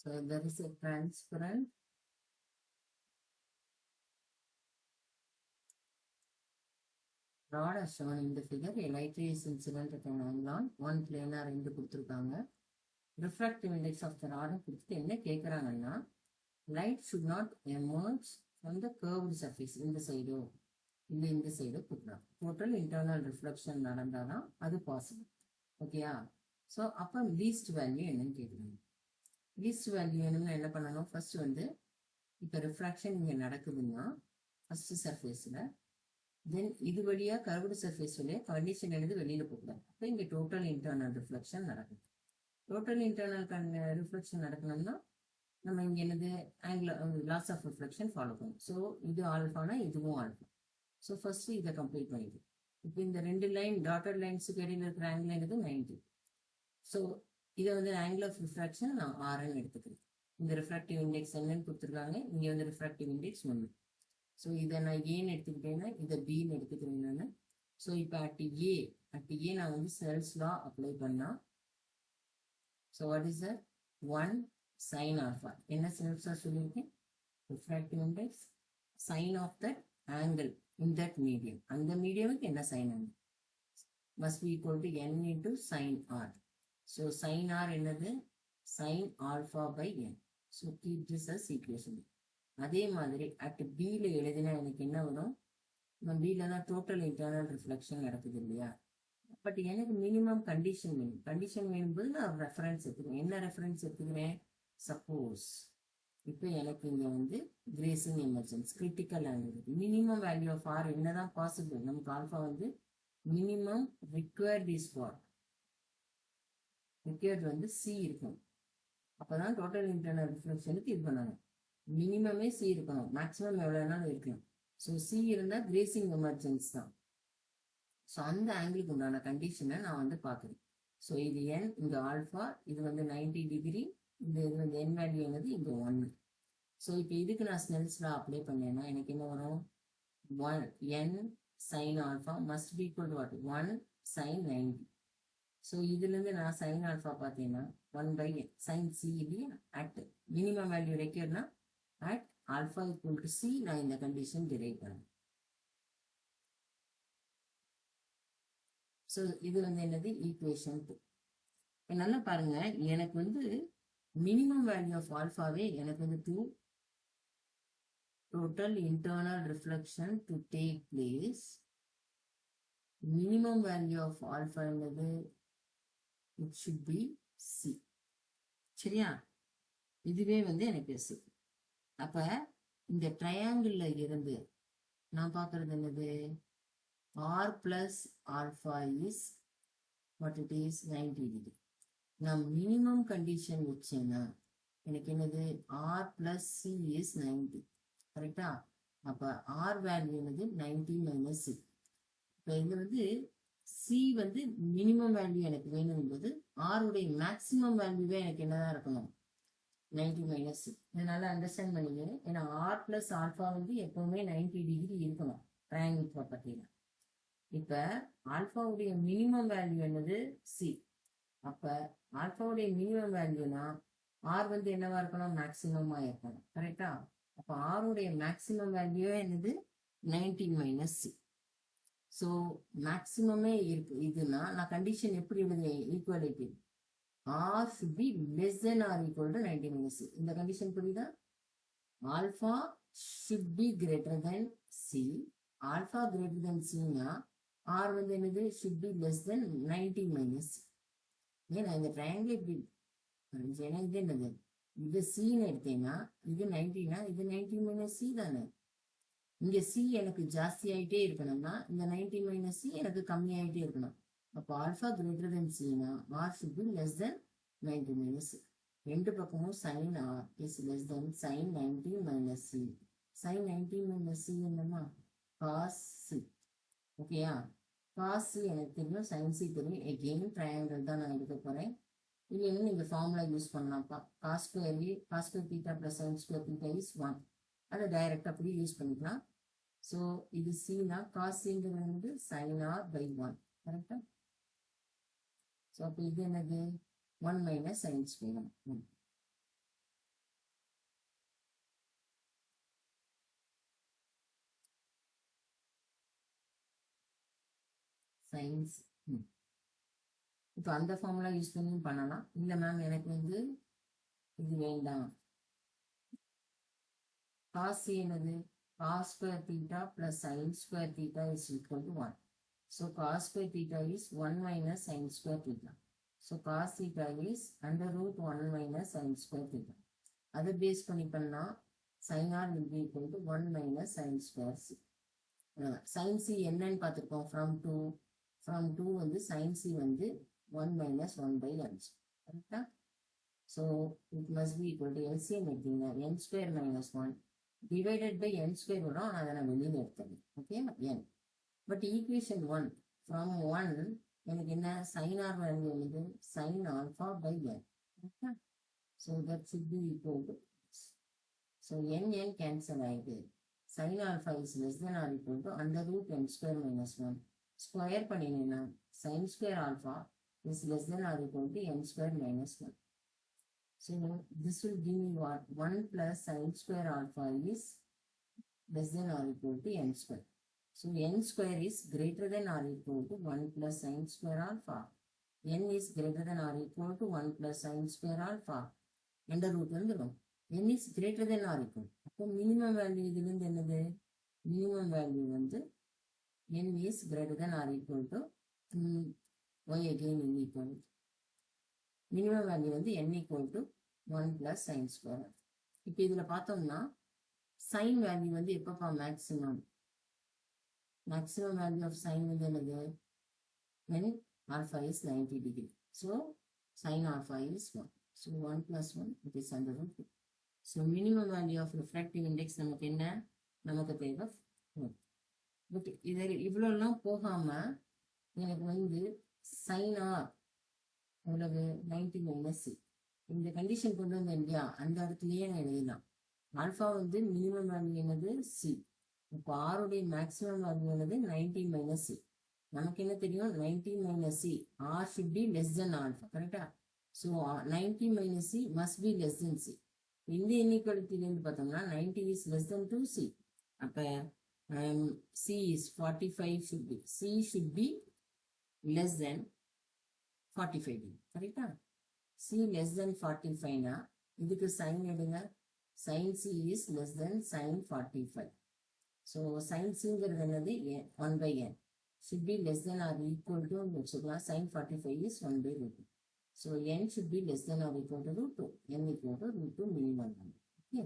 So there is a transparent rod as shown in the figure. A light ray is incident at an angle on one planar என்று கொடுத்துருக்காங்க. Refractive index of the rod கொடுத்துட்டு என்ன கேட்குறாங்கன்னா, light should not emerge from the curved surface இந்த சைடோ இல்லை இந்த சைடோ கொடுக்குறாங்க. Total internal reflection நடந்தாதான் அது பாசிபிள். ஓகேயா? ஸோ அப்போ லீஸ்ட் வேல்யூ என்னன்னு கேட்குறாங்க. லீஸ்ட் வேல்யூ என்னன்னு என்ன பண்ணணும்? ஃபர்ஸ்ட் வந்து இப்போ ரிஃப்ராக்ஷன் இங்கே நடக்குதுன்னா ஃபர்ஸ்ட் சர்ஃபேஸில், தென் இது வழியாக கர்வ்டு சர்ஃபேஸ் வழியாக கண்டிஷன் எழுது வெளியில் போகக்கூடாது. அப்போ இங்கே டோட்டல் இன்டர்னல் ரிஃப்ளெக்ஷன் நடக்குது. டோட்டல் இன்டர்னல் ரிஃப்ளெக்ஷன் நடக்கணும்னா நம்ம இங்கே என்னது angle laws of reflection follow பண்ணும். ஸோ இது ஆல்ஃபானா இதுவும் ஆல்ஃபா. ஸோ ஃபர்ஸ்ட் இதை கம்ப்ளீட் பண்ணிடு. இப்போ இந்த ரெண்டு லைன் டாட்டட் லைன்ஸுக்கு இடையில இருக்கிற ஆங்கிள் என்னது 90. ஸோ இதை வந்து ஆங்கிள் ஆஃப் ரிஃப்ராக்ஷன் நான் ஆர்ன்னு எடுத்துக்கிறேன். இந்த ரிஃப்ராக்டிவ் இண்டெக்ஸ் என்னன்னு கொடுத்துருக்காங்க, இங்கே வந்து ரிஃப்ராக்டிவ் இண்டெக்ஸ் 1. ஸோ இதை நான் ஏன்னு எடுத்துக்கிட்டேன்னா இதை பின்னு எடுத்துக்கிறேன் நான். ஸோ இப்போ அட் ஏ நான் வந்து செல்ஸ் லா அப்ளை பண்ணா, so what is that 1 sin alpha. என்ன செல்ஸ் லா சொல்லியிருக்கேன்? Refractive index sine of that angle in that medium. அந்த மீடியமுக்கு என்ன sine angle must be equal to n into sine r. So sine r என்னது? Sine alpha by n. So keep this as equation. அதே மாதிரி at பியில் எழுதினா எனக்கு என்ன வரும்? நம்ம பியில் தான் டோட்டல் இன்டர்னல் ரிஃப்ளெக்ஷன் நடக்குது இல்லையா? பட் எனக்கு மினிமம் கண்டிஷன் வேணும். கண்டிஷன் வேணும்போது நான் ரெஃபரன்ஸ் எடுத்துக்கிறேன். என்ன ரெஃபரன்ஸ் எடுத்துக்கிறேன்? சப்போஸ் இப்போ எனக்கு இங்கே வந்து grazing emergence critical angle minimum value of r என்னதான் பாசிபிள்? நமக்கு ஆல்ஃபா வந்து minimum required is for required வந்து சி இருக்கும். அப்போதான் டோட்டல் இன்டர்னல் ரிஃப்ளெக்ஷனுக்கு இது பண்ணணும். மினிமமே சி இருக்கணும், மேக்ஸிமம் எவ்வளோனாலும் இருக்கலாம். ஸோ சி இருந்தால் கிரேசிங் எமர்ஜென்ஸ் தான். ஸோ அந்த ஆங்கிளுக்கு உண்டான கண்டிஷனை நான் வந்து பார்க்குறேன். ஸோ இது n, இங்கே ஆல்ஃபா, இது வந்து 90 டிகிரி, இந்த இது வந்து n வேல்யூ என்னது இங்கே 1. ஸோ இப்போ இதுக்கு நான் ஸ்னெல்ஸ் லா அப்ளை பண்ணேன்னா எனக்கு என்ன வரும்? 1 n sin alpha must be equal to what? 1 sin 90. So இதுலேருந்து நான் சைன் ஆல்ஃபா பார்த்தீங்கன்னா 1/n sin c இல்லையா? அட் மினிமம் வேல்யூ ரெக்யர்னா at alpha equal to c நான் இந்த கண்டிஷன் டிரைவ் பண்ணேன். ஸோ இது வந்து என்னது? ஈக்குவேஷன் 2. நல்லா பாருங்க, எனக்கு வந்து மினிமம் வேல்யூ ஆஃப் ஆல்ஃபாவே எனக்கு வந்து 2 total internal reflection to take place. Minimum value of alpha என்னது? It should be C. சரியா? இதுவே வந்து எனக்கு C. அப்ப இந்த ட்ரையாங்கிள் இருந்து நான் பார்க்கறது என்னது? R plus alpha is what it is 90 degree. நான் மினிமம் கண்டிஷன் வச்சேன்னா எனக்கு என்னது? R plus C is 90. கரெக்டா? அப்ப R வேல்யூ என்னது? 90 மைனஸ் C. இப்போ இது வந்து C வந்து மினிமம் வேல்யூ எனக்கு வேணும்போது R உடைய மேக்சிமம் வேல்யூவே எனக்கு என்னதான் இருக்கணும்? 90 மைனஸ் C. இதனால அண்டர்ஸ்டாண்ட் பண்ணிங்க. ஏன்னா R பிளஸ் ஆல்ஃபா வந்து எப்பவுமே 90 டிகிரி இருக்கணும் ட்ரையாங்கிள் ப்ராப்பர்ட்டியில். இப்போ ஆல்ஃபாவுடைய மினிமம் வேல்யூ என்னது? C. அப்ப ஆல்ஃபாவுடைய மினிமம் வேல்யூனா R வந்து என்னவா இருக்கணும்? மேக்சிமமா இருக்கணும். கரெக்டா? அப்போ ஆருடைய மேக்சிமம் வேல்யூ என்னது? 90 மைனஸ் C. ஸோ மேக்சிமமே இருக்கு. இதுனா நான் கண்டிஷன் எப்படி எழுதுவேன்? Equality R should be less than or equal to 90 minus C. இந்த கண்டிஷன் புரியுதா? Alpha should be greater than C. Alpha greater than C னா R வந்து என்னது? should be less than 90 minus C. ஏன்னா இந்த ட்ரையாங்கிள் இப்படி ஏன்னா இது என்னது? இது சின்னு எடுத்தேன்னா இது 90னா இது 90 மைனஸ் சி தானே. இங்க சி எனக்கு ஜாஸ்தி ஆகிட்டே இருக்கணும்னா இந்த 90 மைனஸ் சி எனக்கு கம்மி ஆகிட்டே இருக்கணும். அப்போ ஆல்ஃபா கிரேட்டர் தென் சினா r should be less than 90 minus c. ரெண்டு பக்கமும் sine r is less than sine 90 minus c. Sine 90 minus c என்னன்னா காஸ் சி. ஓகேயா? காஸ் சி எனக்கு தெரியும், சைன் சி தெரியும். எகெயின் ட்ரையாங்கிள் தான் நான் எடுக்க போறேன். இல்லைன்னு நீங்க ஃபார்முலா யூஸ் பண்ணலாம்ப்பா. Cos square theta plus sine square theta is 1. அதை டைரக்ட் அப்படி யூஸ் பண்ணிக்கலாம். ஸோ இது சினா காஸ் சிங்கிறது வந்து சைன் ஆர் பை 1. கரெக்டா? ஸோ அப்போ இது என்னது? 1 மைனஸ் சைன் ஸ்கொயர். சயின்ஸ். இப்போ அந்த ஃபார்முலா யூஸ் பண்ணி பண்ணலாம். இல்லை மேம் எனக்கு வந்து இது வேண்டாம், காஸ் என்னது, cos square theta plus sine square theta is equal to 1. So cos square theta is 1 minus sine square theta. So cos theta is under root 1 minus sine square theta. அதை பேஸ் பண்ணி பண்ணால் sine r will be equal to 1 minus sine square c. Sine c என்னன்னு பார்த்துருக்கோம், from டூ வந்து sine c வந்து 1 minus 1 by n. கரெக்டா? So it must be equal to LCM எடுத்தீங்கன்னா n square minus 1 divided by n square வரும். அதை நான் வெளியில் எடுத்துறேன். Okay n. But equation 1 from 1 எனக்கு என்ன சைன் ஆர் வேல்யூ வந்து சைன் ஆல்ஃபா பை n. கரெக்டா? So that should be equal to, so n cancel ஆகிடுது. sin alpha is less than or equal to under root n square minus 1. Square பண்ணினேன்னா sin square alpha is less than or equal to n square minus 1. So this will give me what? 1 plus sin square alpha is less than or equal to n square. So n square is greater than or equal to 1 plus sin square alpha. n is greater than or equal to 1 plus sin square alpha. Under root வந்துடும். n is greater than or equal. அப்போ minimum value இதுலேருந்து என்னது, minimum value வந்து n is greater than or equal to y again n equal. Minimum value வந்து n equal to 1 plus sin square. இப்போ இதில் பார்த்தோம்னா sin value வந்து எப்பப்பா maximum, maximum value of sin வந்து என்னது, when alpha is 90 degree. So sin alpha is 1. So 1 plus 1 it is under root 2. So minimum value of refractive index நமக்கு என்ன, நமக்கு தேவை 4. பட் இதில் இவ்வளோலாம் போகாமல் எனக்கு வந்து சைன் ஆர் எவ்வளவு 90 மைனஸ் சி, இந்த கண்டிஷன் கொண்டு வந்தேன் இல்லையா, அந்த இடத்துலயே நான் எழுதலாம். ஆல்ஃபா வந்து மினிமம் வேல்யூ என்னது சி. இப்போ ஆருடைய மேக்ஸிமம் வேல்யூ என்னது 90 மைனஸ் சி. நமக்கு என்ன தெரியும், 90 minus c, r should be less than alpha. கரெக்டா? So 90 minus c must be less than c. இந்த இன்இக்வாலிட்டிலேருந்து பார்த்தோம்னா 90 is less than 2c. அப்போ c is 45 should be, c should be less than 45. கரெக்டா? c less than 45னா இதுக்கு sign எடுங்க, sin c is less than sin 45. So sin cங்கிறது என்னது 1 by n should be less than or equal to வச்சுக்கலாம். sin 45 is 1 by root 2. So n should be less than or equal to root 2. n equal to root 2 minimum. Okay.